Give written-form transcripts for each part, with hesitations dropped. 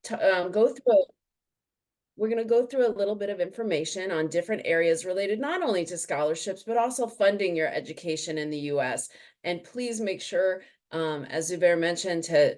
go through we're going to go through a little bit of information on different areas related not only to scholarships, but also funding your education in the US. And please make sure, as Zubair mentioned, to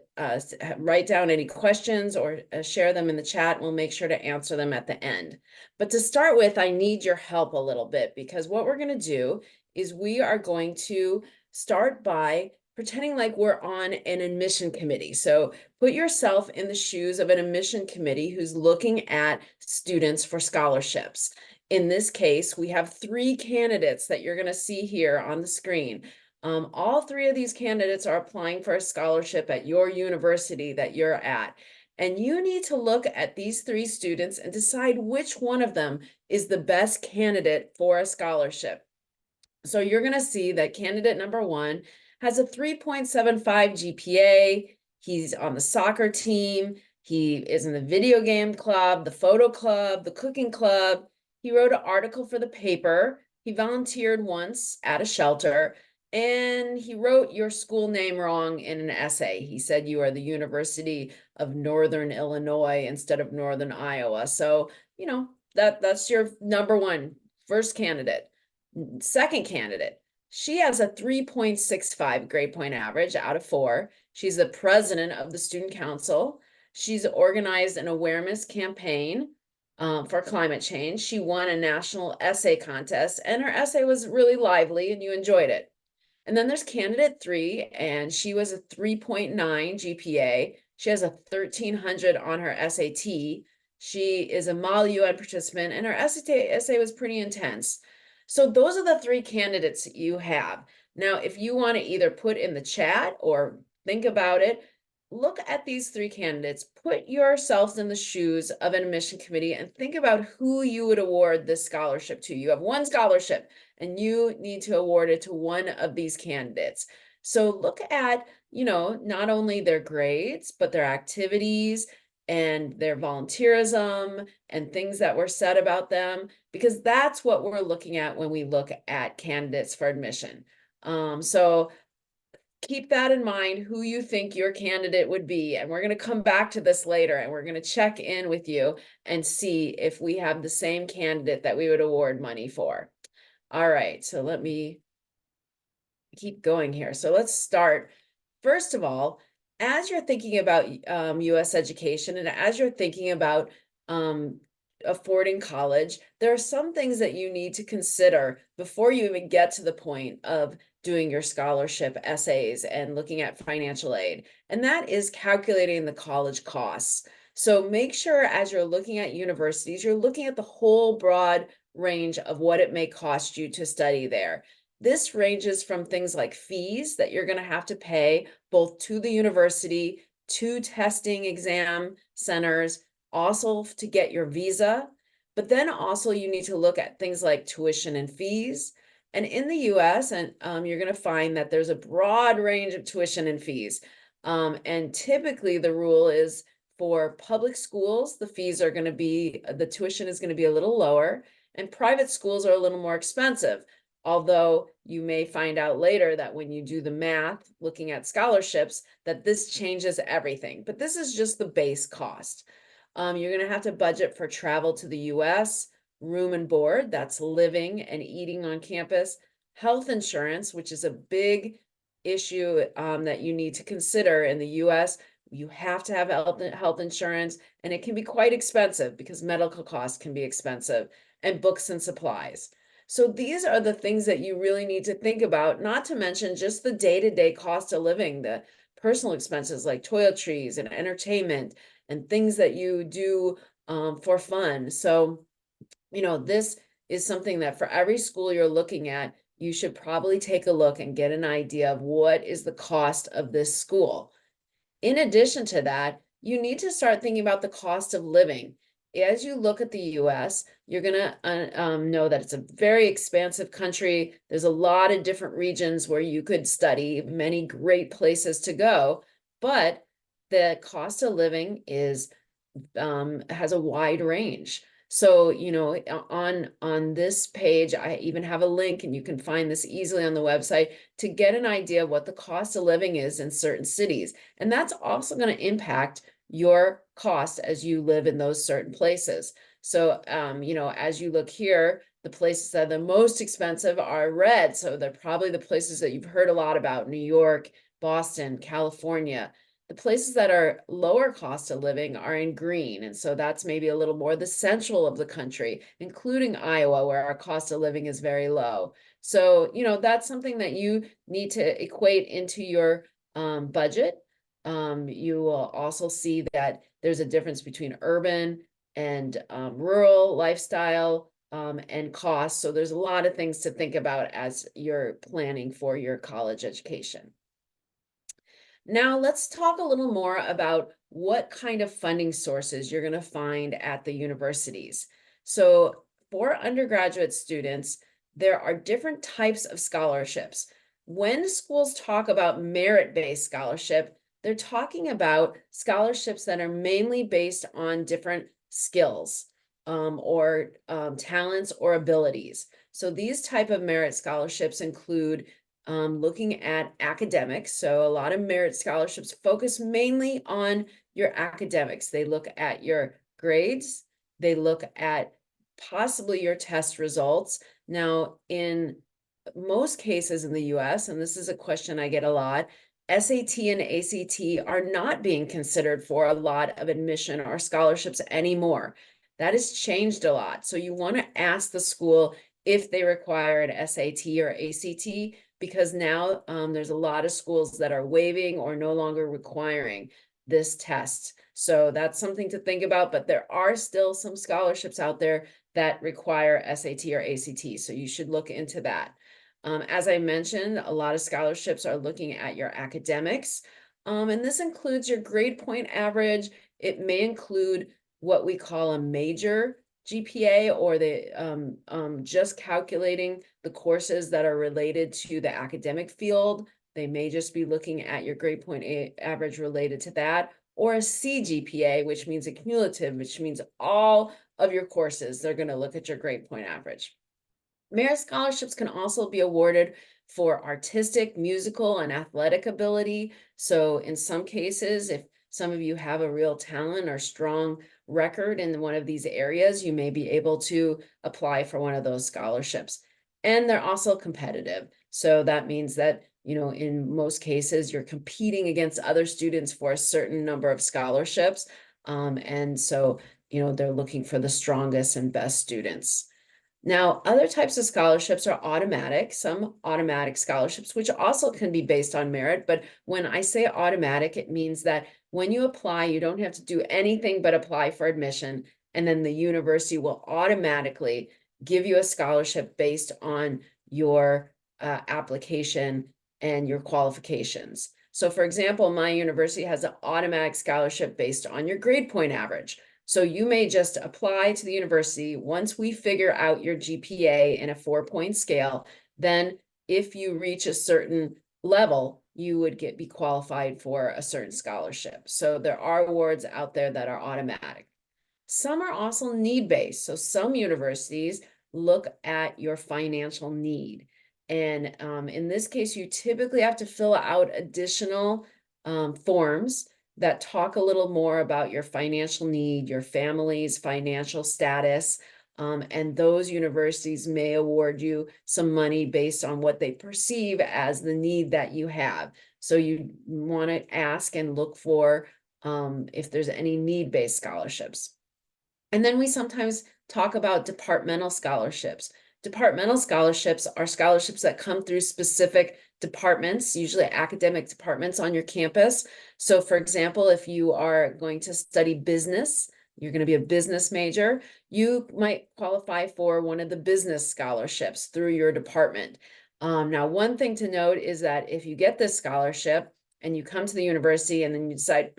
write down any questions or share them in the chat. We'll make sure to answer them at the end. But to start with, I need your help a little bit, because what we're going to do is we are going to start by pretending like we're on an admission committee. So put yourself in the shoes of an admission committee who's looking at students for scholarships. In this case, we have 3 candidates that you're going to see here on the screen. All 3 of these candidates are applying for a scholarship at your university that you're at. And you need to look at these 3 students and decide which one of them is the best candidate for a scholarship. So you're going to see that candidate number 1 has a 3.75 GPA. He's on the soccer team. He is in the video game club, the photo club, the cooking club. He wrote an article for the paper. He volunteered once at a shelter, and he wrote your school name wrong in an essay. He said you are the University of Northern Illinois instead of Northern Iowa. So, that's your number 1 first candidate. Second candidate, she has a 3.65 grade point average out of 4. She's the president of the student council. She's organized an awareness campaign for climate change. She won a national essay contest, and her essay was really lively and you enjoyed it. And then there's candidate 3, and she was a 3.9 GPA. She has a 1300 on her SAT. She is a Model UN participant, and her essay was pretty intense. So those are the 3 candidates you have. Now, if you want to either put in the chat or think about it, look at these 3 candidates, put yourselves in the shoes of an admission committee and think about who you would award this scholarship to. You have 1 scholarship and you need to award it to one of these candidates. So look at, not only their grades, but their activities and their volunteerism and things that were said about them, because that's what we're looking at when we look at candidates for admission. So keep that in mind, who you think your candidate would be. And we're going to come back to this later, and we're going to check in with you and see if we have the same candidate that we would award money for. All right, so let me keep going here. So let's start. First of all, as you're thinking about US education, and as you're thinking about affording college, there are some things that you need to consider before you even get to the point of doing your scholarship essays and looking at financial aid. And that is calculating the college costs. So make sure as you're looking at universities, you're looking at the whole broad range of what it may cost you to study there. This ranges from things like fees that you're going to have to pay both to the university, to testing exam centers, also to get your visa. But then also you need to look at things like tuition and fees. And in the US, and you're going to find that there's a broad range of tuition and fees. And typically the rule is for public schools, the tuition is going to be a little lower, and private schools are a little more expensive. Although you may find out later that when you do the math, looking at scholarships, that this changes everything. But this is just the base cost. You're going to have to budget for travel to the US, room and board, that's living and eating on campus, health insurance, which is a big issue that you need to consider in the US. You have to have health insurance, and it can be quite expensive because medical costs can be expensive, and books and supplies. So these are the things that you really need to think about, not to mention just the day-to-day cost of living, the personal expenses like toiletries and entertainment and things that you do for fun. So, this is something that for every school you're looking at, you should probably take a look and get an idea of what is the cost of this school. In addition to that, you need to start thinking about the cost of living. As you look at the US, you're going to know that it's a very expansive country. There's a lot of different regions where you could study, many great places to go, but the cost of living has a wide range. So, on this page, I even have a link, and you can find this easily on the website to get an idea of what the cost of living is in certain cities. And that's also going to impact your cost as you live in those certain places. So, as you look here, the places that are the most expensive are red. So they're probably the places that you've heard a lot about: New York, Boston, California. The places that are lower cost of living are in green. And so that's maybe a little more the central of the country, including Iowa, where our cost of living is very low. So, that's something that you need to equate into your budget. You will also see that there's a difference between urban and rural lifestyle and cost. So there's a lot of things to think about as you're planning for your college education. Now let's talk a little more about what kind of funding sources you're going to find at the universities. So for undergraduate students, there are different types of scholarships. When schools talk about merit-based scholarship, they're talking about scholarships that are mainly based on different skills or talents or abilities. So these type of merit scholarships include looking at academics. So a lot of merit scholarships focus mainly on your academics. They look at your grades, they look at possibly your test results. Now, in most cases in the US, and this is a question I get a lot, SAT and ACT are not being considered for a lot of admission or scholarships anymore. That has changed a lot. So you want to ask the school if they require an SAT or ACT, because now there's a lot of schools that are waiving or no longer requiring this test. So that's something to think about, but there are still some scholarships out there that require SAT or ACT, so you should look into that. As I mentioned, a lot of scholarships are looking at your academics, and this includes your grade point average. It may include what we call a major GPA, or the just calculating the courses that are related to the academic field. They may just be looking at your grade point average related to that, or a CGPA, which means a cumulative, which means all of your courses. They're going to look at your grade point average. Merit scholarships can also be awarded for artistic, musical, and athletic ability. So in some cases, if some of you have a real talent or strong record in one of these areas, you may be able to apply for one of those scholarships. And they're also competitive. So that means that, in most cases, you're competing against other students for a certain number of scholarships. And so, they're looking for the strongest and best students. Now, other types of scholarships are automatic, some automatic scholarships, which also can be based on merit. But when I say automatic, it means that when you apply, you don't have to do anything but apply for admission. And then the university will automatically give you a scholarship based on your application and your qualifications. So for example, my university has an automatic scholarship based on your grade point average. So you may just apply to the university. Once we figure out your GPA in a 4-point scale, then if you reach a certain level, you would be qualified for a certain scholarship. So there are awards out there that are automatic. Some are also need-based. So some universities look at your financial need. And in this case, you typically have to fill out additional forms that talk a little more about your financial need, your family's financial status, and those universities may award you some money based on what they perceive as the need that you have. So you want to ask and look for if there's any need-based scholarships. And then we sometimes talk about departmental scholarships. Departmental scholarships are scholarships that come through specific departments, usually academic departments on your campus. So for example, if you are going to study business, you're going to be a business major, you might qualify for one of the business scholarships through your department. Now, one thing to note is that if you get this scholarship and you come to the university and then you decide,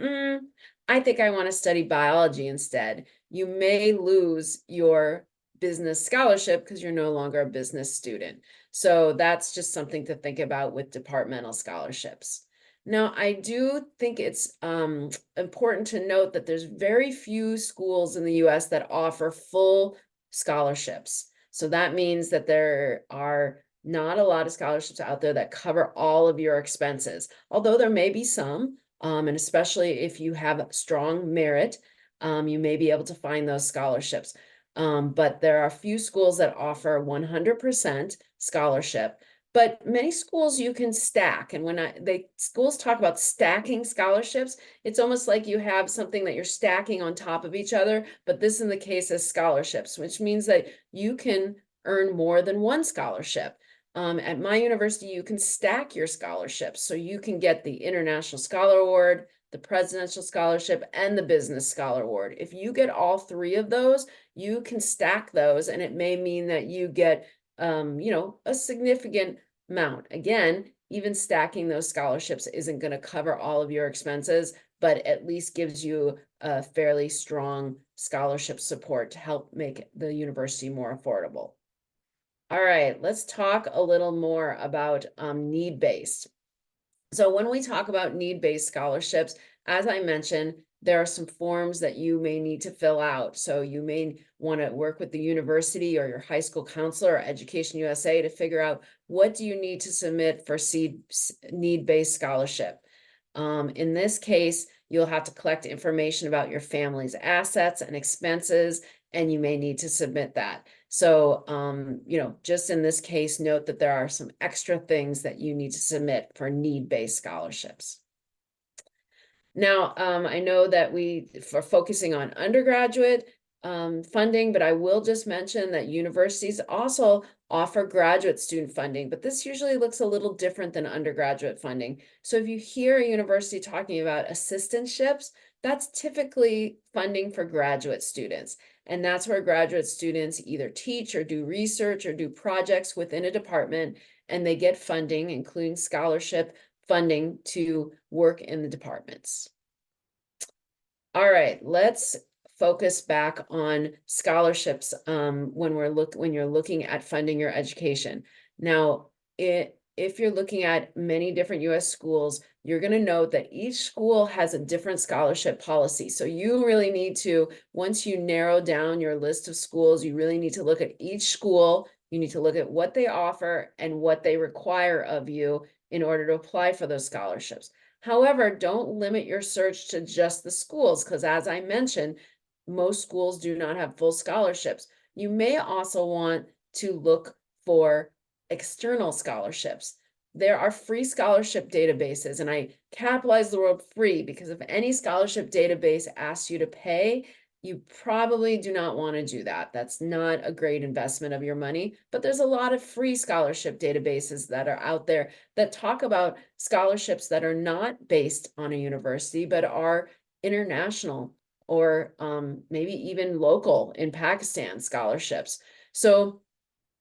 I think I want to study biology instead, you may lose your business scholarship because you're no longer a business student. So that's just something to think about with departmental scholarships. Now, I do think it's important to note that there's very few schools in the US that offer full scholarships. So that means that there are not a lot of scholarships out there that cover all of your expenses, although there may be some. And especially if you have strong merit, you may be able to find those scholarships. But there are a few schools that offer 100% scholarship, but many schools you can stack. And when schools talk about stacking scholarships, it's almost like you have something that you're stacking on top of each other, but this in the case is scholarships, which means that you can earn more than one scholarship. At my university, you can stack your scholarships. So you can get the International Scholar Award, the Presidential Scholarship, and the Business Scholar Award. If you get all three of those, you can stack those, and it may mean that you get, a significant amount. Again, even stacking those scholarships isn't going to cover all of your expenses, but at least gives you a fairly strong scholarship support to help make the university more affordable. All right, let's talk a little more about need-based. So when we talk about need-based scholarships, as I mentioned, there are some forms that you may need to fill out. So you may want to work with the university or your high school counselor or Education USA to figure out what do you need to submit for need-based scholarship. In this case, you'll have to collect information about your family's assets and expenses, and you may need to submit that. So, just in this case, note that there are some extra things that you need to submit for need-based scholarships. Now, I know that for focusing on undergraduate funding, but I will just mention that universities also offer graduate student funding, but this usually looks a little different than undergraduate funding. So if you hear a university talking about assistantships, that's typically funding for graduate students. And that's where graduate students either teach or do research or do projects within a department, and they get funding, including scholarship funding, to work in the departments. All right, let's focus back on scholarships when you're looking at funding your education. Now, if you're looking at many different US schools, you're going to note that each school has a different scholarship policy. So you really need to, once you narrow down your list of schools, you really need to look at each school. You need to look at what they offer and what they require of you in order to apply for those scholarships. However, don't limit your search to just the schools, because as I mentioned, most schools do not have full scholarships. You may also want to look for external scholarships. There are free scholarship databases, and I capitalize the word free because if any scholarship database asks you to pay, you probably do not want to do that. That's not a great investment of your money, but there's a lot of free scholarship databases that are out there that talk about scholarships that are not based on a university, but are international or maybe even local in Pakistan scholarships. So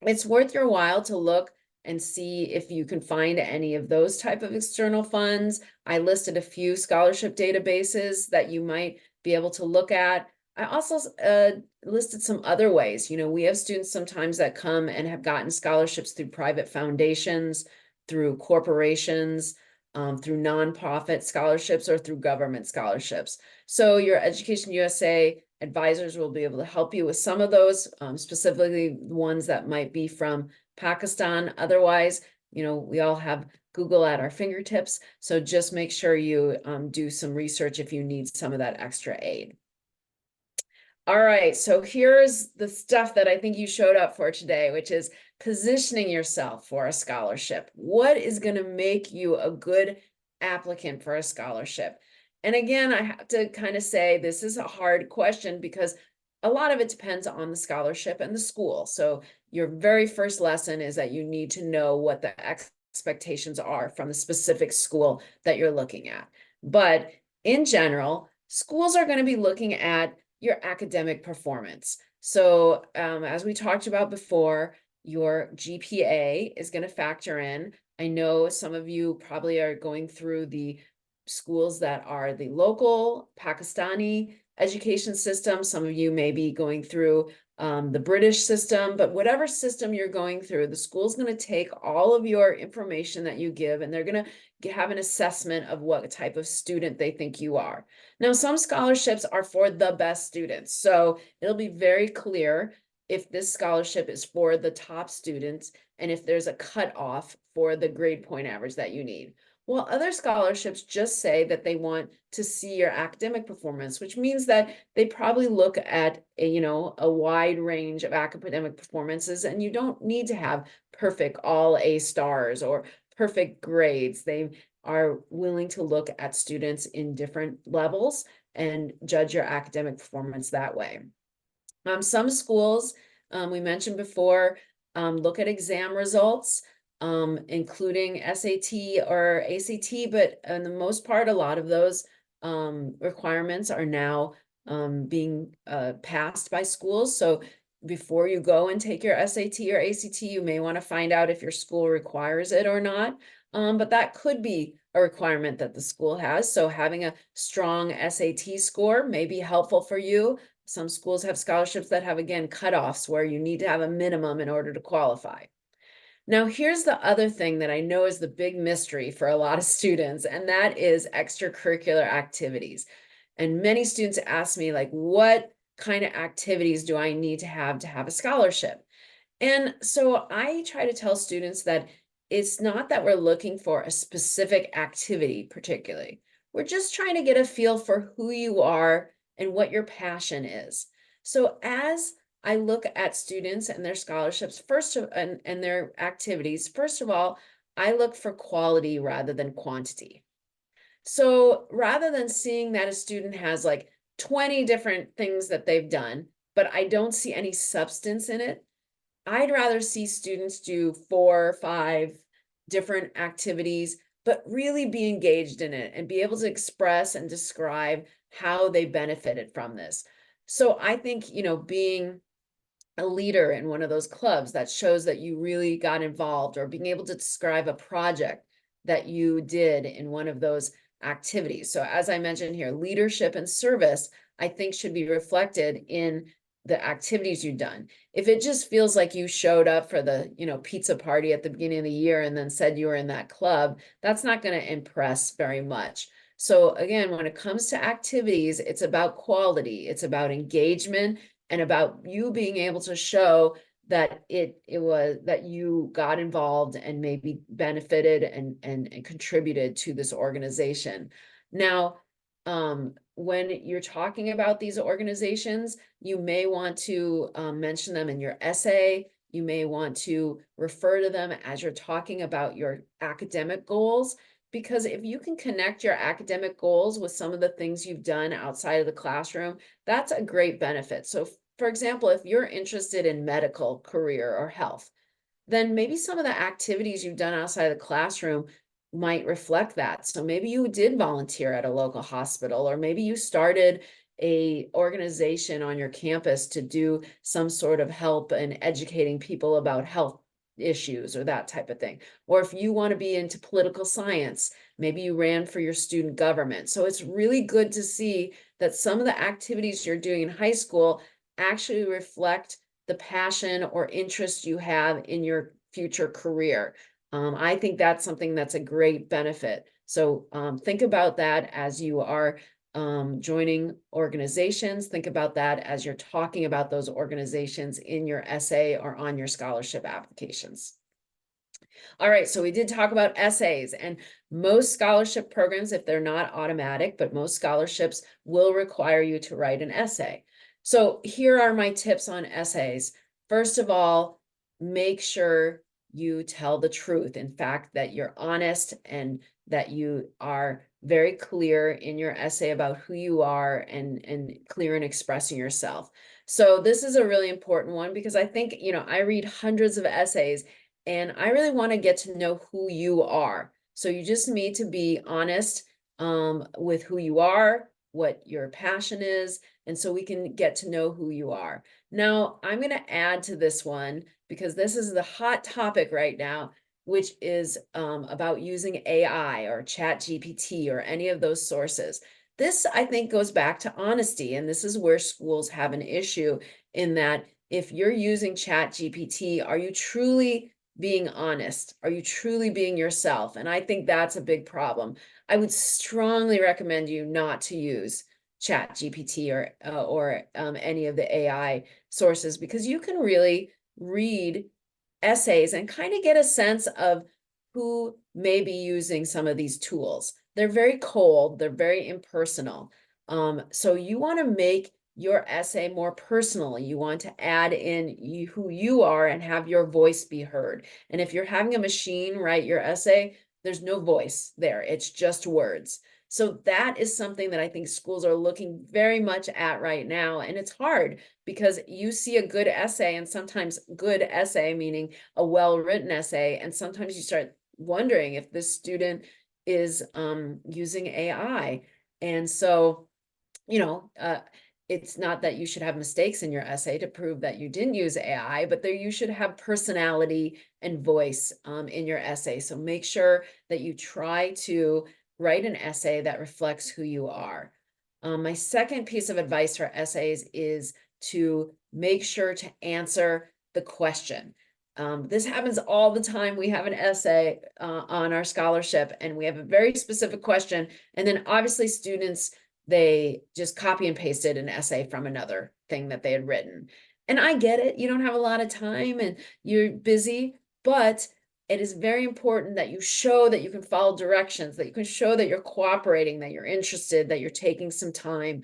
it's worth your while to look and see if you can find any of those type of external funds. I listed a few scholarship databases that you might be able to look at. I also listed some other ways. We have students sometimes that come and have gotten scholarships through private foundations, through corporations, through nonprofit scholarships, or through government scholarships. So your Education USA advisors will be able to help you with some of those, specifically ones that might be from Pakistan. Otherwise, we all have Google at our fingertips. So just make sure you do some research if you need some of that extra aid. All right, so here's the stuff that I think you showed up for today, which is positioning yourself for a scholarship. What is going to make you a good applicant for a scholarship? And again, I have to kind of say this is a hard question because a lot of it depends on the scholarship and the school. So your very first lesson is that you need to know what the expectations are from the specific school that you're looking at. But in general, schools are going to be looking at your academic performance. So as we talked about before, your GPA is going to factor in. I know some of you probably are going through the schools that are the local Pakistani education system. Some of you may be going through the British system, but whatever system you're going through, the school's going to take all of your information that you give, and they're going to have an assessment of what type of student they think you are. Now, some scholarships are for the best students, so it'll be very clear if this scholarship is for the top students and if there's a cutoff for the grade point average that you need. Well, other scholarships just say that they want to see your academic performance, which means that they probably look at a wide range of academic performances, and you don't need to have perfect all A stars or perfect grades. They are willing to look at students in different levels and judge your academic performance that way. Some schools, we mentioned before, look at exam results, including SAT or ACT, but in the most part, a lot of those requirements are now being passed by schools. So before you go and take your SAT or ACT, you may want to find out if your school requires it or not. But that could be a requirement that the school has. So having a strong SAT score may be helpful for you. Some schools have scholarships that have, again, cutoffs where you need to have a minimum in order to qualify. Now, here's the other thing that I know is the big mystery for a lot of students, and that is extracurricular activities. And many students ask me, like, what kind of activities do I need to have a scholarship? And so I try to tell students that it's not that we're looking for a specific activity particularly. We're just trying to get a feel for who you are and what your passion is. So as I look at students and their scholarships, and their activities, first of all, I look for quality rather than quantity. So rather than seeing that a student has like 20 different things that they've done, but I don't see any substance in it, I'd rather see students do 4 or 5 different activities, but really be engaged in it and be able to express and describe how they benefited from this. So I think, being a leader in one of those clubs that shows that you really got involved, or being able to describe a project that you did in one of those activities. So as I mentioned here, leadership and service, I think, should be reflected in the activities you've done. If it just feels like you showed up for the, pizza party at the beginning of the year and then said you were in that club, that's not going to impress very much. So again, when it comes to activities, it's about quality, it's about engagement, and about you being able to show that it was that you got involved and maybe benefited and contributed to this organization. Now, when you're talking about these organizations, you may want to mention them in your essay. You may want to refer to them as you're talking about your academic goals, because if you can connect your academic goals with some of the things you've done outside of the classroom, that's a great benefit. So for example, if you're interested in medical career or health, then maybe some of the activities you've done outside the classroom might reflect that. So maybe you did volunteer at a local hospital, or maybe you started a organization on your campus to do some sort of help in educating people about health issues or that type of thing. Or if you want to be into political science, maybe you ran for your student government. So it's really good to see that some of the activities you're doing in high school actually reflect the passion or interest you have in your future career. I think that's something that's a great benefit. So think about that as you are joining organizations. Think about that as you're talking about those organizations in your essay or on your scholarship applications. All right, so we did talk about essays, and most scholarship programs, if they're not automatic, but most scholarships will require you to write an essay. So here are my tips on essays. First of all, make sure you tell the truth. In fact, that you're honest and that you are very clear in your essay about who you are, and clear in expressing yourself. So this is a really important one, because I think, I read hundreds of essays, and I really want to get to know who you are. So you just need to be honest with who you are, what your passion is, and so we can get to know who you are. Now, I'm going to add to this one, because this is the hot topic right now, which is about using AI or Chat GPT or any of those sources. This, I think, goes back to honesty, and this is where schools have an issue, in that if you're using Chat GPT, are you truly being honest? Are you truly being yourself? And I think that's a big problem. I would strongly recommend you not to use Chat GPT or any of the AI sources, because you can really read essays and kind of get a sense of who may be using some of these tools. They're very cold, they're very impersonal. So you want to make your essay more personal. You want to add in who you are and have your voice be heard. And if you're having a machine write your essay, there's no voice there. It's just words. So that is something that I think schools are looking very much at right now. And it's hard because you see a good essay, and sometimes good essay, meaning a well-written essay, and sometimes you start wondering if this student is using AI. And so, you know, it's not that you should have mistakes in your essay to prove that you didn't use AI, but there you should have personality and voice in your essay. So make sure that you try to write an essay that reflects who you are. My second piece of advice for essays is to make sure to answer the question. This happens all the time. We have an essay on our scholarship, and we have a very specific question. And then obviously students, they just copy and pasted an essay from another thing that they had written. And I get it. You don't have a lot of time and you're busy, but it is very important that you show that you can follow directions, that you can show that you're cooperating, that you're interested, that you're taking some time.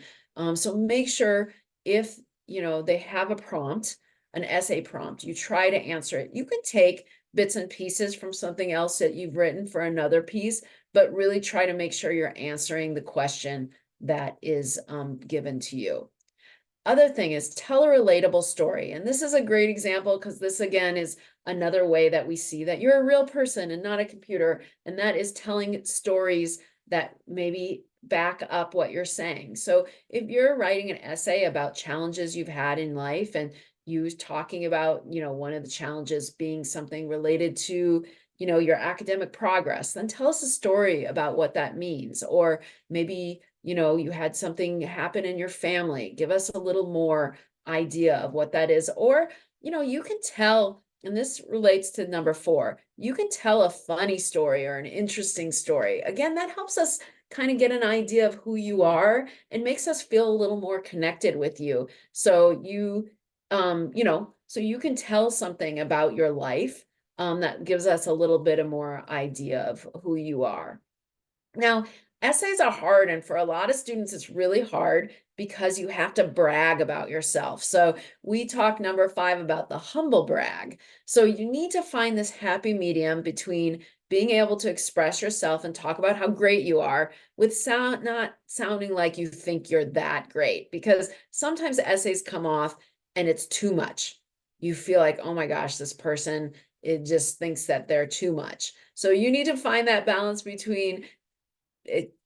So make sure if, they have a prompt, an essay prompt, you try to answer it. You can take bits and pieces from something else that you've written for another piece, but really try to make sure you're answering the question that is given to you. Other thing is tell a relatable story. And this is a great example because this again is another way that we see that you're a real person and not a computer. And that is telling stories that maybe back up what you're saying. So if you're writing an essay about challenges you've had in life and you talking about, one of the challenges being something related to, your academic progress, then tell us a story about what that means. Or maybe you had something happen in your family. Give us a little more idea of what that is. Or, you can tell, and this relates to number 4, you can tell a funny story or an interesting story. Again, that helps us kind of get an idea of who you are and makes us feel a little more connected with you. So so you can tell something about your life that gives us a little bit of more idea of who you are. Now, essays are hard, and for a lot of students, it's really hard because you have to brag about yourself. So we talk number 5 about the humble brag. So you need to find this happy medium between being able to express yourself and talk about how great you are with not sounding like you think you're that great, because sometimes essays come off and it's too much. You feel like, oh my gosh, this person, it just thinks that they're too much. So you need to find that balance between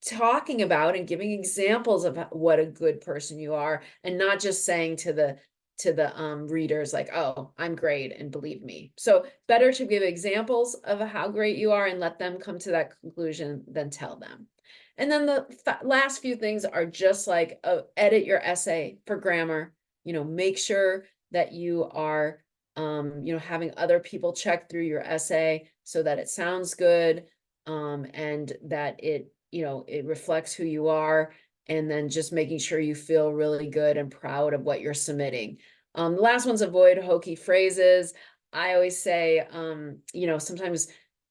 talking about and giving examples of what a good person you are, and not just saying to the readers like, oh, I'm great and believe me. So better to give examples of how great you are and let them come to that conclusion than tell them. And then the last few things are just like edit your essay for grammar. Make sure that you are having other people check through your essay so that it sounds good, and that it reflects who you are, and then just making sure you feel really good and proud of what you're submitting. The last one's avoid hokey phrases. I always say, sometimes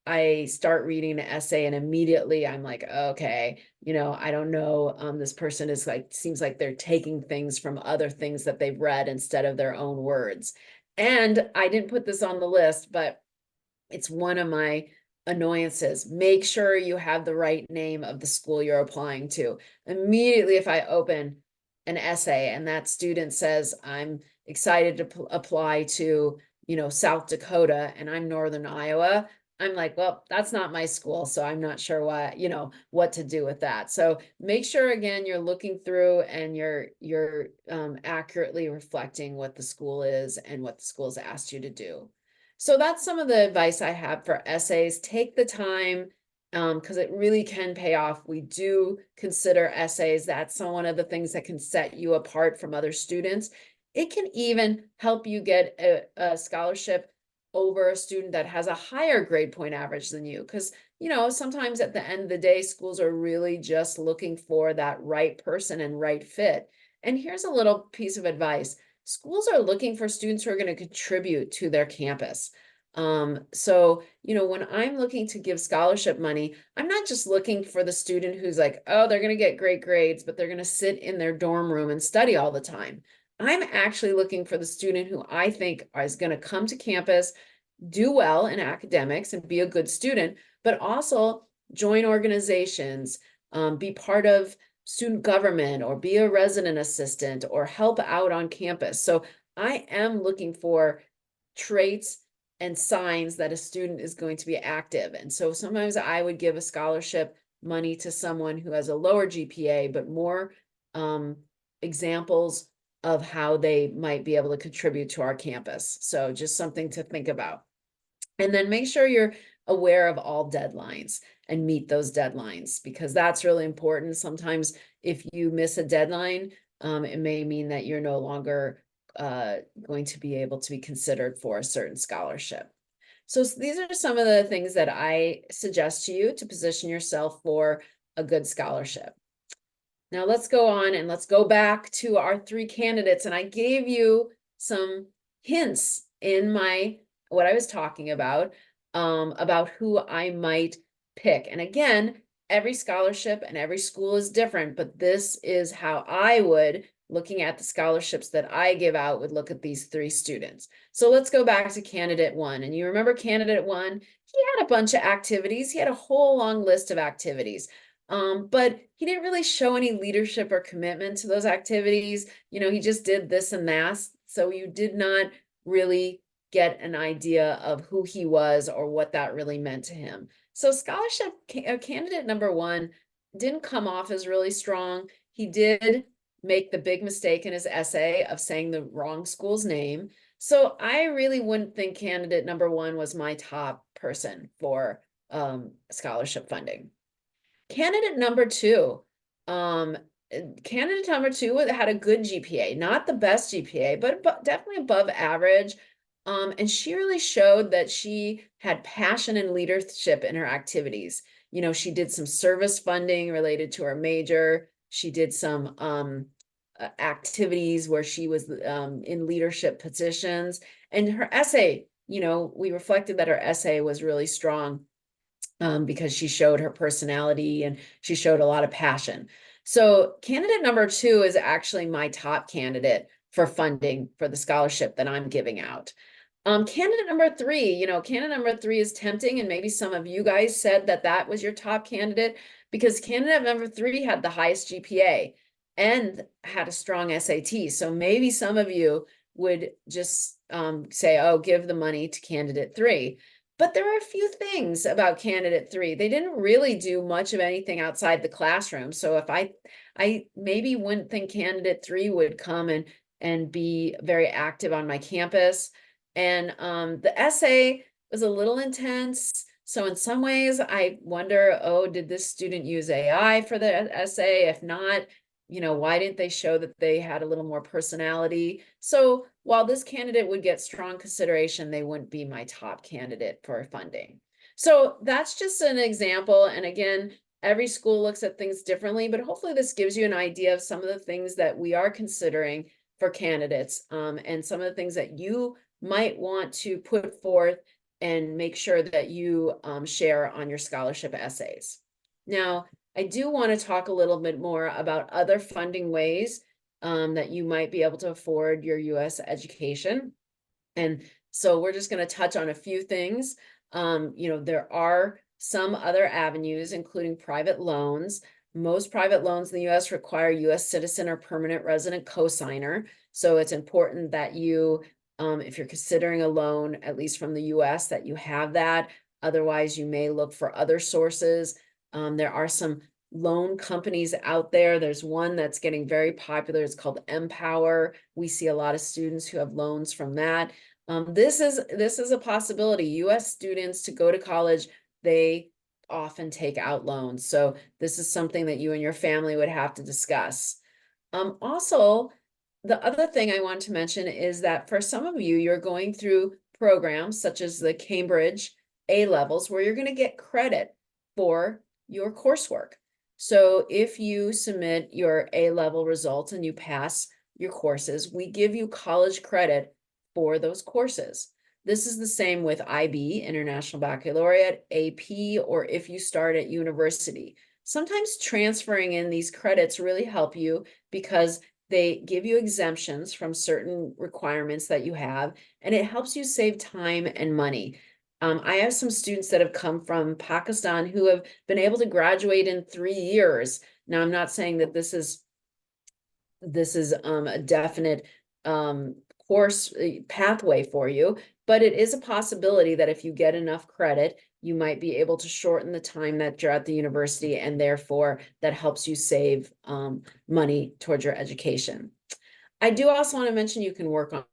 I start reading an essay and immediately I'm like, okay, I don't know, this person is like, seems like they're taking things from other things that they've read instead of their own words. And I didn't put this on the list, but it's one of my annoyances. Make sure you have the right name of the school you're applying to. Immediately, if I open an essay and that student says, I'm excited to apply to, South Dakota, and I'm Northern Iowa, I'm like, well, that's not my school, so I'm not sure what to do with that. So make sure, again, you're looking through and you're accurately reflecting what the school is and what the school's asked you to do. So that's some of the advice I have for essays. Take the time, because it really can pay off. We do consider essays. That's one of the things that can set you apart from other students. It can even help you get a scholarship over a student that has a higher grade point average than you. Because, sometimes at the end of the day, schools are really just looking for that right person and right fit. And here's a little piece of advice. Schools are looking for students who are going to contribute to their campus. So, when I'm looking to give scholarship money, I'm not just looking for the student who's like, oh, they're going to get great grades, but they're going to sit in their dorm room and study all the time. I'm actually looking for the student who I think is going to come to campus, do well in academics and be a good student, but also join organizations, be part of student government, or be a resident assistant, or help out on campus. So I am looking for traits and signs that a student is going to be active. And so sometimes I would give a scholarship money to someone who has a lower GPA, but more examples of how they might be able to contribute to our campus. So just something to think about. And then make sure you're aware of all deadlines and meet those deadlines, because that's really important. Sometimes if you miss a deadline, it may mean that you're no longer going to be able to be considered for a certain scholarship. So these are some of the things that I suggest to you to position yourself for a good scholarship. Now let's go on and let's go back to our three candidates. And I gave you some hints in what I was talking about who I might pick. And again, every scholarship and every school is different, but this is how I would, looking at the scholarships that I give out, would look at these three students. So let's go back to candidate one. And you remember candidate one, he had a bunch of activities. He had a whole long list of activities. But he didn't really show any leadership or commitment to those activities. He just did this and that. So you did not really get an idea of who he was or what that really meant to him. So scholarship candidate number one didn't come off as really strong. He did make the big mistake in his essay of saying the wrong school's name. So I really wouldn't think candidate number one was my top person for scholarship funding. Candidate number two, um, had a good GPA, not the best GPA, but definitely above average. And she really showed that she had passion and leadership in her activities. She did some service funding related to her major. She did some activities where she was in leadership positions. And her essay, we reflected that her essay was really strong because she showed her personality and she showed a lot of passion. So candidate number two is actually my top candidate for funding for the scholarship that I'm giving out. Candidate number three, candidate number three is tempting, and maybe some of you guys said that that was your top candidate, because candidate number three had the highest GPA and had a strong SAT. So maybe some of you would just say, oh, give the money to candidate three. But there are a few things about candidate three. They didn't really do much of anything outside the classroom. So if I maybe wouldn't think candidate three would come and be very active on my campus. And the essay was a little intense. So in some ways, I wonder, oh, did this student use AI for the essay? If not, why didn't they show that they had a little more personality? So while this candidate would get strong consideration, they wouldn't be my top candidate for funding. So that's just an example. And again, every school looks at things differently, but hopefully this gives you an idea of some of the things that we are considering for candidates, and some of the things that you might want to put forth and make sure that you share on your scholarship essays. Now, I do want to talk a little bit more about other funding ways that you might be able to afford your US education. And so we're just going to touch on a few things. There are some other avenues, including private loans. Most private loans in the US require US citizen or permanent resident cosigner. So it's important that you, if you're considering a loan, at least from the US, that you have that. Otherwise, you may look for other sources. There are some loan companies out there. There's one that's getting very popular. It's called Empower. We see a lot of students who have loans from that. This is a possibility. US students, to go to college, they often take out loans. So this is something that you and your family would have to discuss. Also, the other thing I want to mention is that for some of you, you're going through programs such as the Cambridge A-levels, where you're going to get credit for your coursework. So if you submit your A-level results and you pass your courses, we give you college credit for those courses. This is the same with IB, International Baccalaureate, AP, or if you start at university. Sometimes transferring in these credits really help you because they give you exemptions from certain requirements that you have, and it helps you save time and money. I have some students that have come from Pakistan who have been able to graduate in 3 years. Now, I'm not saying that this is a definite course pathway for you, but it is a possibility that if you get enough credit, you might be able to shorten the time that you're at the university, and therefore that helps you save money towards your education. I do also want to mention you can work on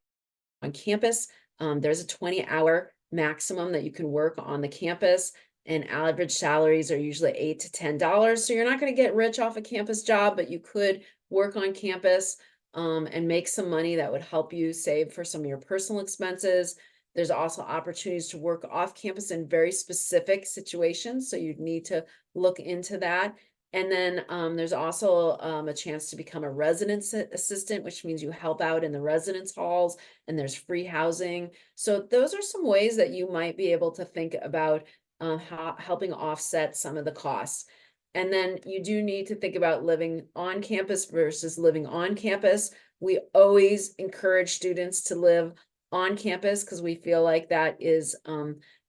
campus. There's a 20-hour maximum that you can work on the campus, and average salaries are usually $8 to $10. So you're not going to get rich off a campus job, but you could work on campus and make some money that would help you save for some of your personal expenses. There's also opportunities to work off campus in very specific situations, so you'd need to look into that. And then there's also a chance to become a residence assistant, which means you help out in the residence halls, and there's free housing. So those are some ways that you might be able to think about helping offset some of the costs. And then you do need to think about living on campus versus living on campus. We always encourage students to live on campus because we feel like that is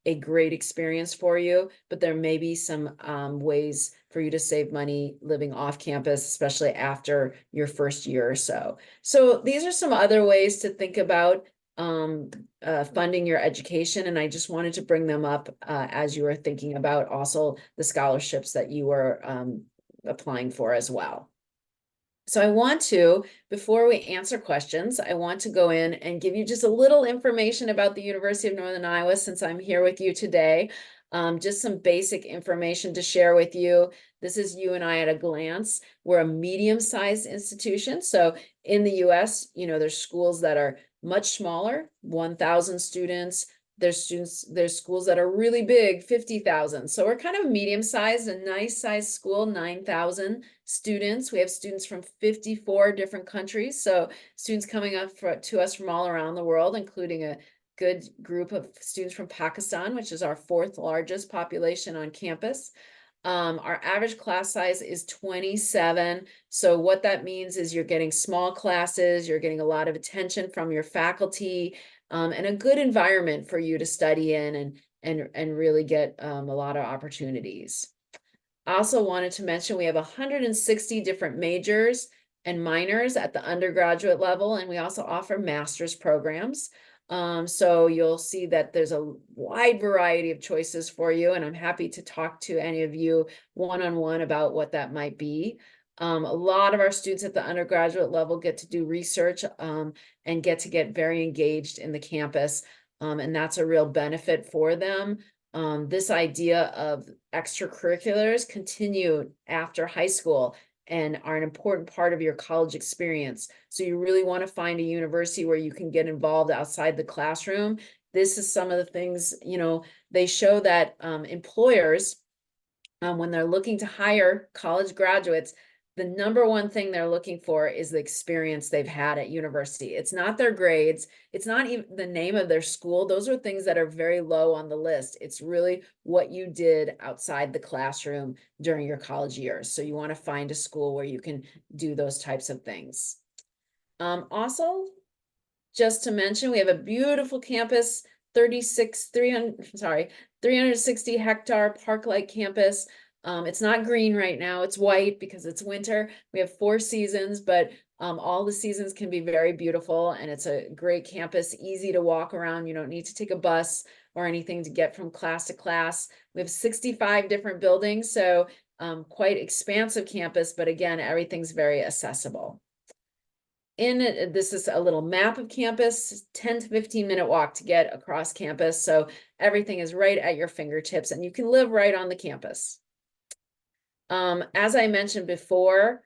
a great experience for you, but there may be some ways for you to save money living off campus, especially after your first year or so. So these are some other ways to think about funding your education, and I just wanted to bring them up as you were thinking about also the scholarships that you were applying for as well. So I want to, before we answer questions, I want to go in and give you just a little information about the University of Northern Iowa since I'm here with you today. Just some basic information to share with you. This is UNI at a glance. We're a medium-sized institution. So in the US, there's schools that are much smaller, 1,000 students. There's schools that are really big, 50,000. So we're kind of medium-sized, a nice sized school, 9,000 students. We have students from 54 different countries. So students coming up to us from all around the world, including a good group of students from Pakistan, which is our 4th largest population on campus. Our average class size is 27. So what that means is you're getting small classes, you're getting a lot of attention from your faculty, and a good environment for you to study in and really get a lot of opportunities. I also wanted to mention we have 160 different majors and minors at the undergraduate level, and we also offer master's programs. So you'll see that there's a wide variety of choices for you, and I'm happy to talk to any of you one-on-one about what that might be. A lot of our students at the undergraduate level get to do research and get very engaged in the campus, and that's a real benefit for them. This idea of extracurriculars continue after high school and are an important part of your college experience. So you really want to find a university where you can get involved outside the classroom. This is some of the things, they show that employers, when they're looking to hire college graduates, the number one thing they're looking for is the experience they've had at university. It's not their grades. It's not even the name of their school. Those are things that are very low on the list. It's really what you did outside the classroom during your college years. So you want to find a school where you can do those types of things. Also, just to mention, we have a beautiful campus, 360 hectare park-like campus. It's not green right now, it's white because it's winter. We have 4 seasons, but all the seasons can be very beautiful, and it's a great campus, easy to walk around. You don't need to take a bus or anything to get from class to class. We have 65 different buildings, so quite expansive campus, but again, everything's very accessible. This is a little map of campus, 10 to 15-minute walk to get across campus. So everything is right at your fingertips, and you can live right on the campus. As I mentioned before,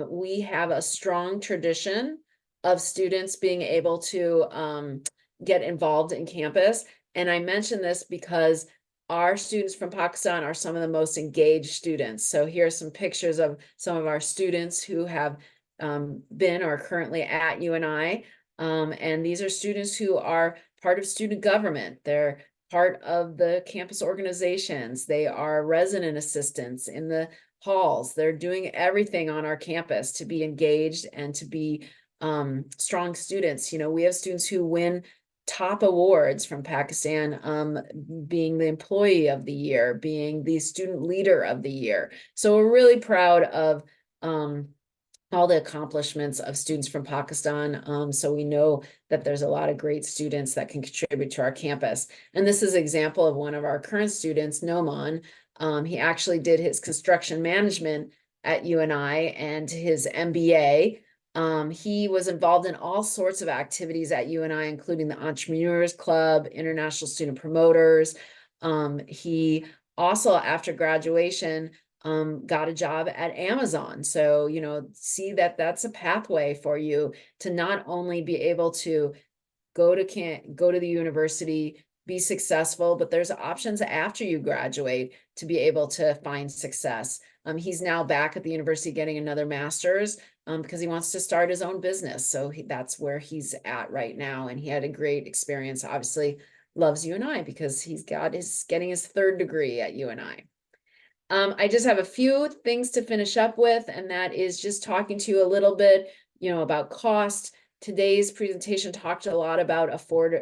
we have a strong tradition of students being able to get involved in campus. And I mention this because our students from Pakistan are some of the most engaged students. So here are some pictures of some of our students who have been or currently at UNI. And these are students who are part of student government. They're part of the campus organizations. They are resident assistants in the halls. They're doing everything on our campus to be engaged and to be strong students. You know, we have students who win top awards from Pakistan, being the employee of the year, being the student leader of the year. So we're really proud of all the accomplishments of students from Pakistan. So we know that there's a lot of great students that can contribute to our campus. And this is an example of one of our current students, Noman. He actually did his construction management at UNI and his MBA. He was involved in all sorts of activities at UNI, including the Entrepreneurs Club, International Student Promoters. He also, after graduation, got a job at Amazon. So, you know, see that that's a pathway for you to not only be able to go to the university, be successful, but there's options after you graduate to be able to find success. He's now back at the university getting another master's because he wants to start his own business. So that's where he's at right now. And he had a great experience, obviously loves UNI because he's getting his third degree at UNI. I just have a few things to finish up with, and that is just talking to you a little bit, you know, about cost. Today's presentation talked a lot about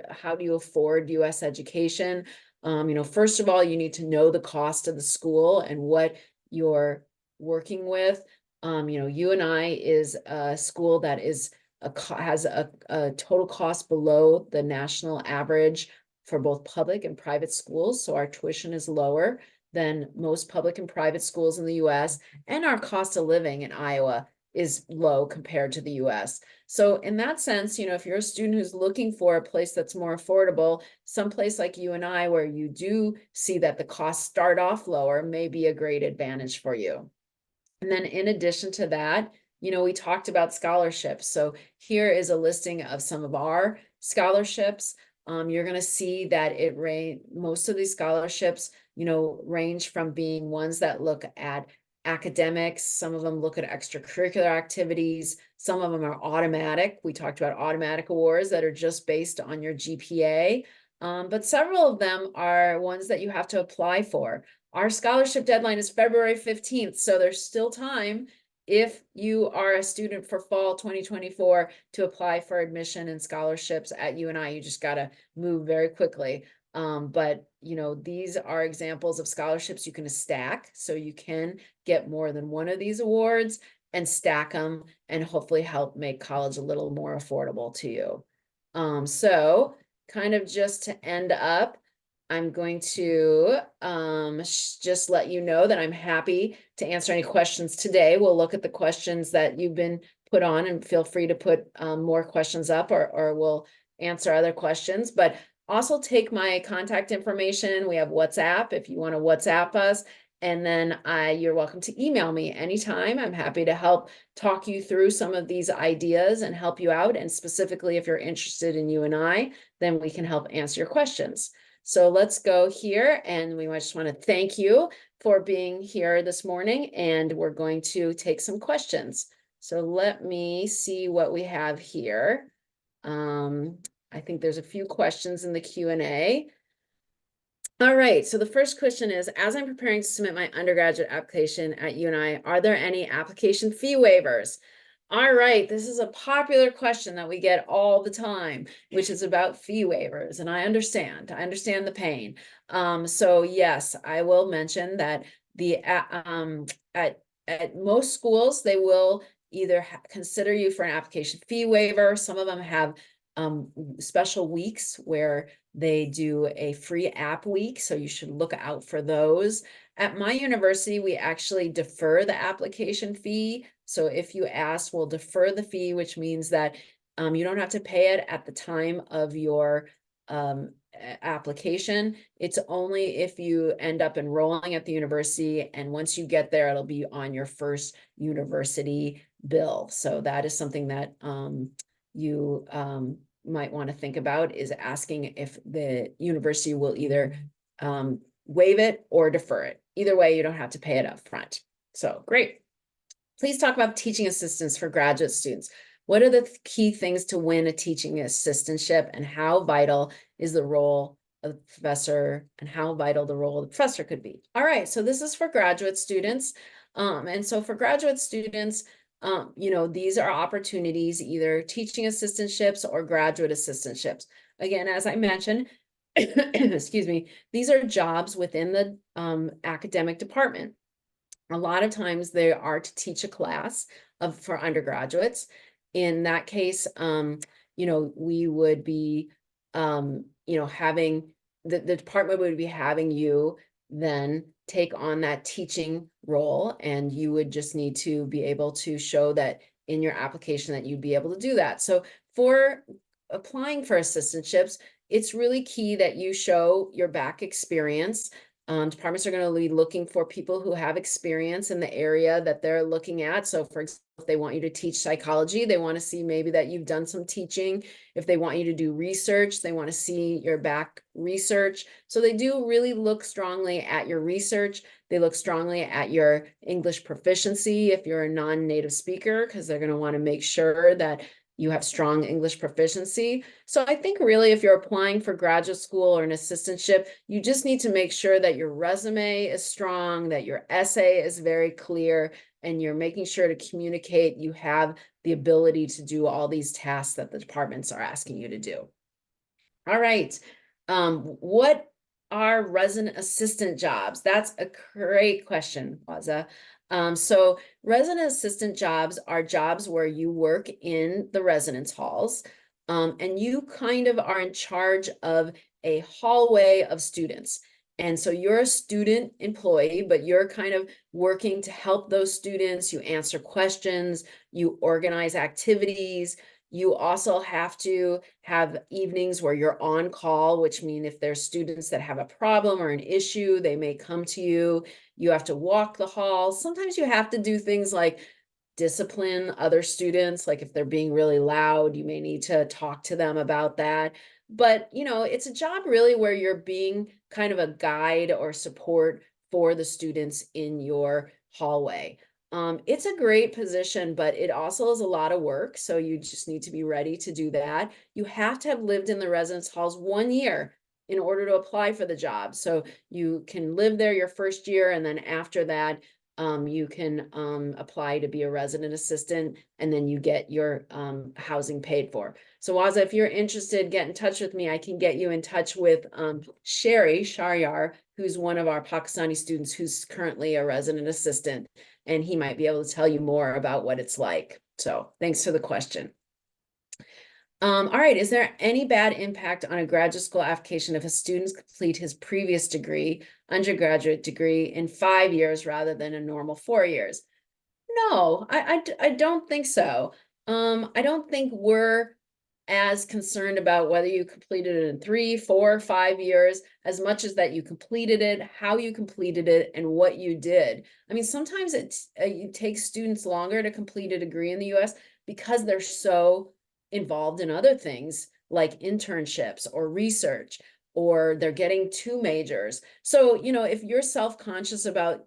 how do you afford US education. You know, first of all, you need to know the cost of the school and what you're working with. You know, UNI is a school that has a total cost below the national average for both public and private schools. So our tuition is lower than most public and private schools in the US, and our cost of living in Iowa is low compared to the US. So in that sense, you know, if you're a student who's looking for a place that's more affordable, someplace like UNI where you do see that the costs start off lower may be a great advantage for you. And then in addition to that, you know, we talked about scholarships. So here is a listing of some of our scholarships. You're going to see that most of these scholarships, you know, range from being ones that look at academics. Some of them look at extracurricular activities. Some of them are automatic. We talked about automatic awards that are just based on your GPA. But several of them are ones that you have to apply for. Our scholarship deadline is February 15th, so there's still time if you are a student for fall 2024 to apply for admission and scholarships at UNI. You just got to move very quickly. But, you know, these are examples of scholarships you can stack, so you can get more than one of these awards and stack them and hopefully help make college a little more affordable to you. So kind of just to end up, I'm going to just let you know that I'm happy to answer any questions today. We'll look at the questions that you've been put on, and feel free to put more questions up, or we'll answer other questions. But also take my contact information. We have WhatsApp if you want to WhatsApp us. And then you're welcome to email me anytime. I'm happy to help talk you through some of these ideas and help you out. And specifically, if you're interested in UNI, then we can help answer your questions. So let's go here, and we just want to thank you for being here this morning, and we're going to take some questions. So let me see what we have here. I think there's a few questions in the Q&A. All right, so the first question is, as I'm preparing to submit my undergraduate application at UNI, are there any application fee waivers? All right, this is a popular question that we get all the time, which is about fee waivers, and I understand the pain. So yes, I will mention that at most schools, they will either consider you for an application fee waiver. Some of them have special weeks where they do a free app week, so you should look out for those. At my university, we actually defer the application fee. So if you ask, we'll defer the fee, which means that you don't have to pay it at the time of your application. It's only if you end up enrolling at the university, and once you get there, it'll be on your first university bill. So that is something that you might want to think about, is asking if the university will either waive it or defer it. Either way, you don't have to pay it up front. So great. Please talk about teaching assistants for graduate students. What are the key things to win a teaching assistantship, and how vital is the role of the professor, and how vital the role of the professor could be? All right, so this is for graduate students. And so for graduate students, these are opportunities, either teaching assistantships or graduate assistantships. Again, as I mentioned, excuse me, these are jobs within the academic department. A lot of times they are to teach a class for undergraduates. In that case, we would be, having the department would be having you then take on that teaching role, and you would just need to be able to show that in your application that you'd be able to do that. So for applying for assistantships, it's really key that you show your back experience. Departments are going to be looking for people who have experience in the area that they're looking at. So for example, if they want you to teach psychology, they want to see maybe that you've done some teaching. If they want you to do research, they want to see your back research. So they do really look strongly at your research. They look strongly at your English proficiency if you're a non-native speaker, because they're going to want to make sure that you have strong English proficiency. So I think really if you're applying for graduate school or an assistantship, you just need to make sure that your resume is strong, that your essay is very clear, and you're making sure to communicate you have the ability to do all these tasks that the departments are asking you to do. All right. What are resident assistant jobs? That's a great question, Waza. So resident assistant jobs are jobs where you work in the residence halls, and you kind of are in charge of a hallway of students. And so you're a student employee, but you're kind of working to help those students. You answer questions, you organize activities. You also have to have evenings where you're on call, which means if there's students that have a problem or an issue, they may come to you. You have to walk the halls. Sometimes you have to do things like discipline other students. Like if they're being really loud, you may need to talk to them about that. But, it's a job really where you're being kind of a guide or support for the students in your hallway. It's a great position, but it also is a lot of work. So you just need to be ready to do that. You have to have lived in the residence halls 1 year in order to apply for the job. So you can live there your first year, and then after that, you can apply to be a resident assistant, and then you get your housing paid for. So Waza, if you're interested, get in touch with me. I can get you in touch with Sherry Sharyar, who's one of our Pakistani students who's currently a resident assistant, and he might be able to tell you more about what it's like. So thanks for the question. All right, is there any bad impact on a graduate school application if a student complete his previous degree, undergraduate degree, in 5 years rather than a normal 4 years? No, I don't think so. I don't think we're as concerned about whether you completed it in 3, 4, 5 years, as much as that you completed it, how you completed it, and what you did. I mean, sometimes it takes students longer to complete a degree in the US because they're so involved in other things like internships or research, or they're getting 2 majors. So, if you're self-conscious about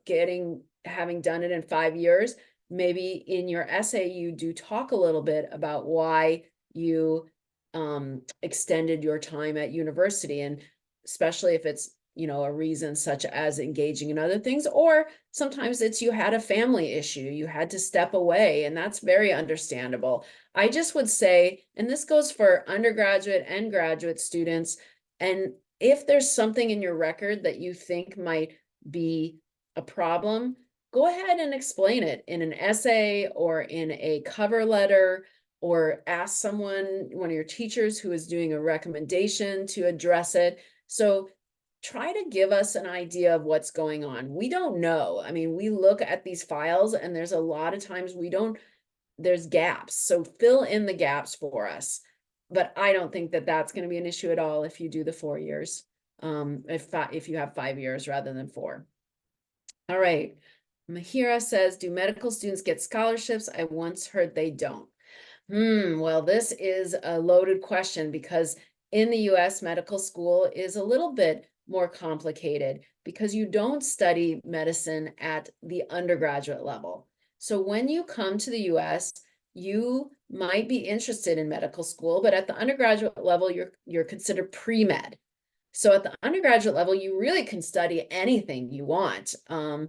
having done it in 5 years, maybe in your essay, you do talk a little bit about why you extended your time at university, and especially if it's a reason such as engaging in other things, or sometimes it's you had a family issue, you had to step away, and that's very understandable. I just would say, and this goes for undergraduate and graduate students, and if there's something in your record that you think might be a problem, go ahead and explain it in an essay or in a cover letter, or ask one of your teachers who is doing a recommendation to address it. So try to give us an idea of what's going on. We don't know. I mean, we look at these files and there's a lot of times there's gaps. So fill in the gaps for us. But I don't think that that's going to be an issue at all if you do the 4 years, if you have 5 years rather than 4. All right. Mahira says, do medical students get scholarships? I once heard they don't. Well, this is a loaded question because in the US, medical school is a little bit more complicated because you don't study medicine at the undergraduate level. So when you come to the US, you might be interested in medical school, but at the undergraduate level, you're considered pre-med. So at the undergraduate level, you really can study anything you want. A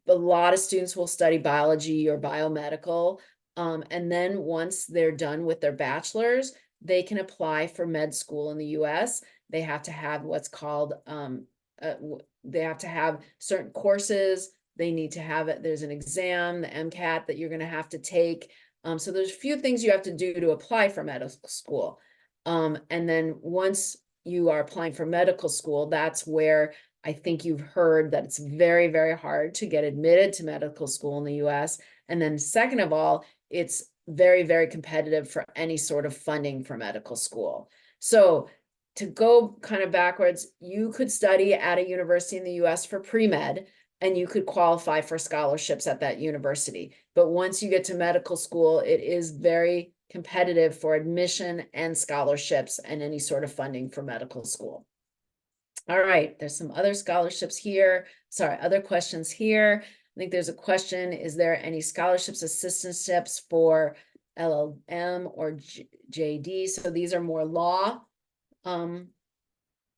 lot of students will study biology or biomedical. And then once they're done with their bachelor's, they can apply for med school in the US. They have to have what's called, they have to have certain courses. They need to have it. There's an exam, the MCAT, that you're going to have to take. So there's a few things you have to do to apply for medical school. And then once you are applying for medical school, that's where I think you've heard that it's very, very hard to get admitted to medical school in the US. And then second of all, it's very, very competitive for any sort of funding for medical school. So to go kind of backwards, you could study at a university in the US for pre-med, and you could qualify for scholarships at that university. But once you get to medical school, it is very competitive for admission and scholarships and any sort of funding for medical school. All right, there's some other scholarships here. Sorry, other questions here. I think there's a question, is there any scholarships, assistantships for LLM or JD? So these are more law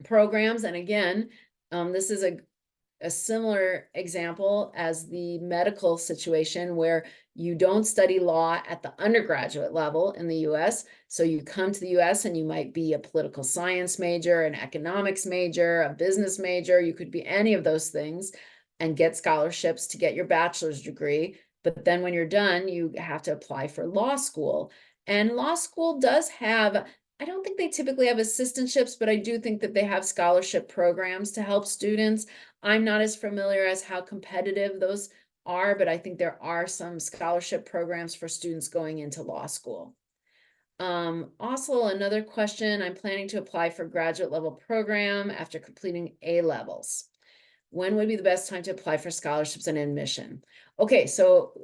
programs. And again, this is a similar example as the medical situation, where you don't study law at the undergraduate level in the US. So you come to the US and you might be a political science major, an economics major, a business major. You could be any of those things and get scholarships to get your bachelor's degree. But then when you're done, you have to apply for law school. And law school does have, I don't think they typically have assistantships, but I do think that they have scholarship programs to help students. I'm not as familiar as how competitive those are, but I think there are some scholarship programs for students going into law school. Also, another question, I'm planning to apply for graduate level program after completing A levels. When would be the best time to apply for scholarships and admission? Okay, so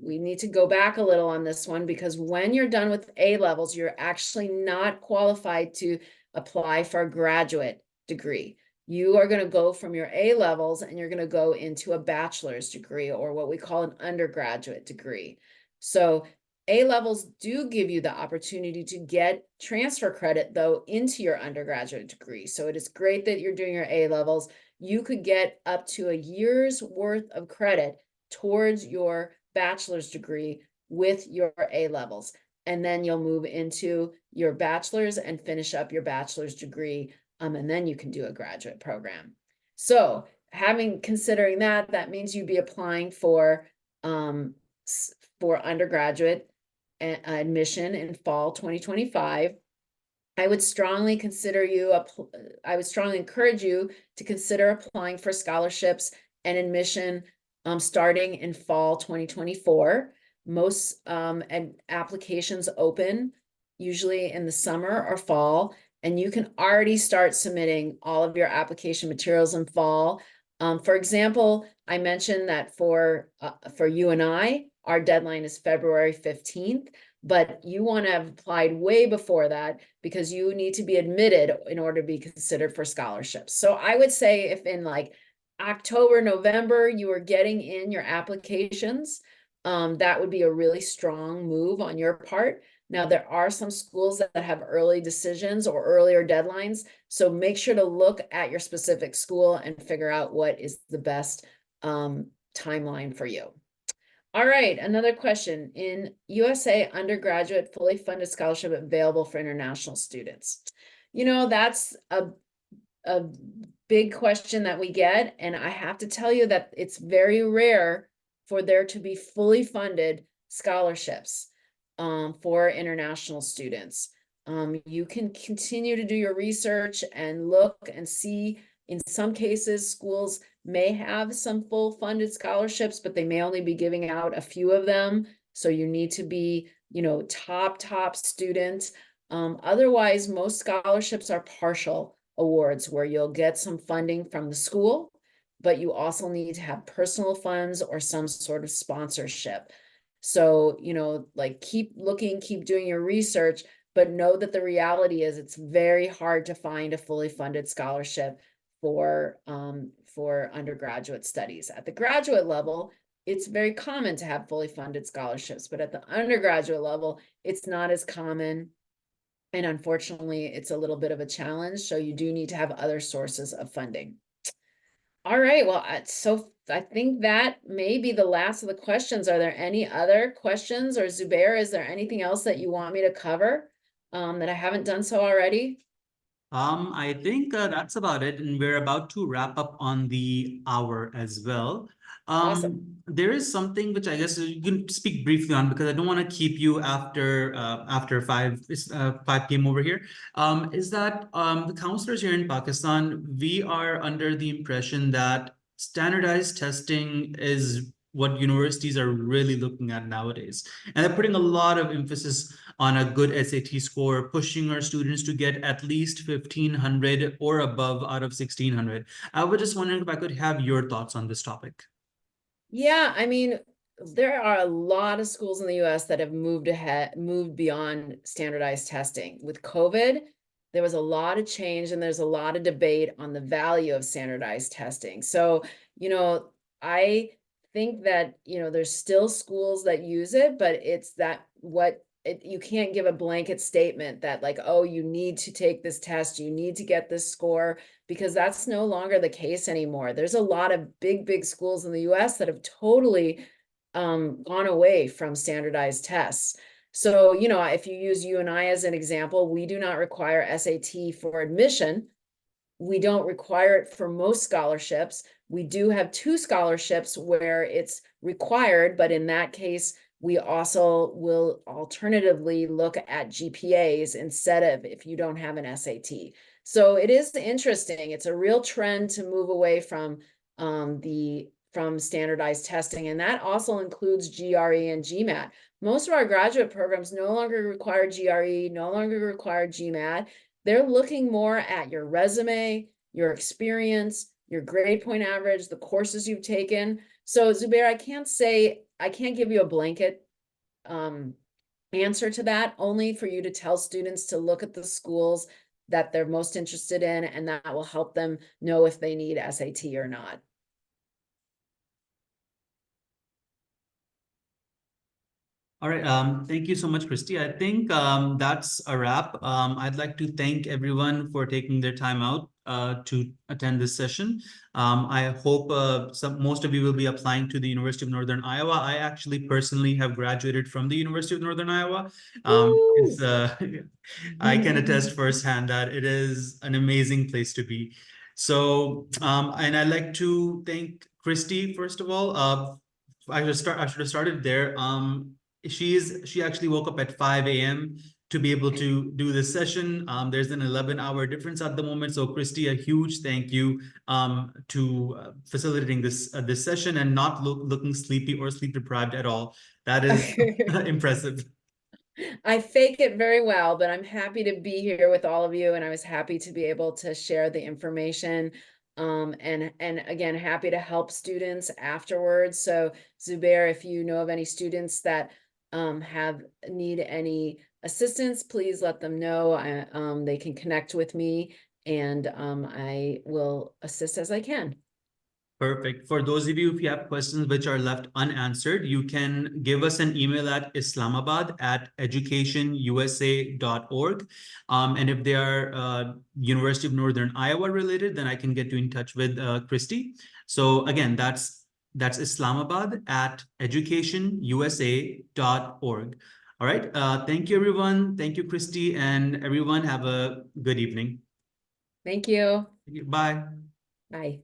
we need to go back a little on this one, because when you're done with A levels, you're actually not qualified to apply for a graduate degree. You are going to go from your A levels and you're going to go into a bachelor's degree, or what we call an undergraduate degree. So A levels do give you the opportunity to get transfer credit, though, into your undergraduate degree. So it is great that you're doing your A levels. You could get up to a year's worth of credit towards your bachelor's degree with your A levels. And then you'll move into your bachelor's and finish up your bachelor's degree. And then you can do a graduate program. So considering that, that means you'd be applying for undergraduate admission in fall 2025. I would strongly encourage you to consider applying for scholarships and admission starting in fall 2024. Most applications open usually in the summer or fall, and you can already start submitting all of your application materials in fall. For example, I mentioned that for you and I, our deadline is February 15th, but you want to have applied way before that, because you need to be admitted in order to be considered for scholarships. So I would say if in like October, November, you are getting in your applications, that would be a really strong move on your part. Now, there are some schools that have early decisions or earlier deadlines, so make sure to look at your specific school and figure out what is the best timeline for you. All right, another question. In USA, undergraduate fully funded scholarship available for international students. You know, that's a big question that we get, and I have to tell you that it's very rare for there to be fully funded scholarships for international students. You can continue to do your research and look and see. In some cases, schools may have some full funded scholarships, but they may only be giving out a few of them. So you need to be, top students. Otherwise, most scholarships are partial awards, where you'll get some funding from the school, but you also need to have personal funds or some sort of sponsorship. So, like, keep looking, keep doing your research, but know that the reality is it's very hard to find a fully funded scholarship for undergraduate studies. At the graduate level, it's very common to have fully funded scholarships, but at the undergraduate level, it's not as common. And unfortunately, it's a little bit of a challenge. So you do need to have other sources of funding. All right. Well, so I think that may be the last of the questions. Are there any other questions, or Zubair, is there anything else that you want me to cover that I haven't done so already? I think that's about it, and we're about to wrap up on the hour as well. Awesome. There is something which I guess you can speak briefly on because I don't want to keep you after 5 p.m. over here. Is that the counselors here in Pakistan, we are under the impression that standardized testing is what universities are really looking at nowadays, and they're putting a lot of emphasis on a good SAT score, pushing our students to get at least 1500 or above out of 1600. I was just wondering if I could have your thoughts on this topic. Yeah, I mean, there are a lot of schools in the US that have moved beyond standardized testing. With COVID, there was a lot of change and there's a lot of debate on the value of standardized testing. So, I think that, there's still schools that use it, but it's that you can't give a blanket statement that like, oh, you need to take this test, you need to get this score, because that's no longer the case anymore. There's a lot of big schools in the US that have totally gone away from standardized tests. So, if you use you and I as an example, we do not require SAT for admission. We don't require it for most scholarships. We do have 2 scholarships where it's required, but in that case, we also will alternatively look at GPAs instead of if you don't have an SAT. So it is interesting. It's a real trend to move away from standardized testing, and that also includes GRE and GMAT. Most of our graduate programs no longer require GRE, no longer require GMAT. They're looking more at your resume, your experience, your grade point average, the courses you've taken. So Zubair, I can't give you a blanket answer to that, only for you to tell students to look at the schools that they're most interested in, and that will help them know if they need SAT or not. All right. Thank you so much, Christy. I think that's a wrap. I'd like to thank everyone for taking their time out to attend this session. I hope most of you will be applying to the University of Northern Iowa. I actually personally have graduated from the University of Northern Iowa. It's I can attest firsthand that it is an amazing place to be. So, and I'd like to thank Christy, first of all. I should have started there. She actually woke up at 5 a.m. to be able to do this session. There's an 11-hour difference at the moment. So Christy, a huge thank you to facilitating this session and not looking sleepy or sleep deprived at all. That is impressive. I fake it very well, but I'm happy to be here with all of you, and I was happy to be able to share the information. And again, happy to help students afterwards. So Zubair, if you know of any students that have need any assistance, please let them know. They can connect with me, and I will assist as I can. Perfect. For those of you, if you have questions which are left unanswered, you can give us an email at islamabadeducationusa.org. And if they are University of Northern Iowa related, then I can get you in touch with Christy. So again, that's islamabadeducationusa.org. All right. Thank you, everyone. Thank you, Christy, and everyone have a good evening. Thank you. Bye. Bye.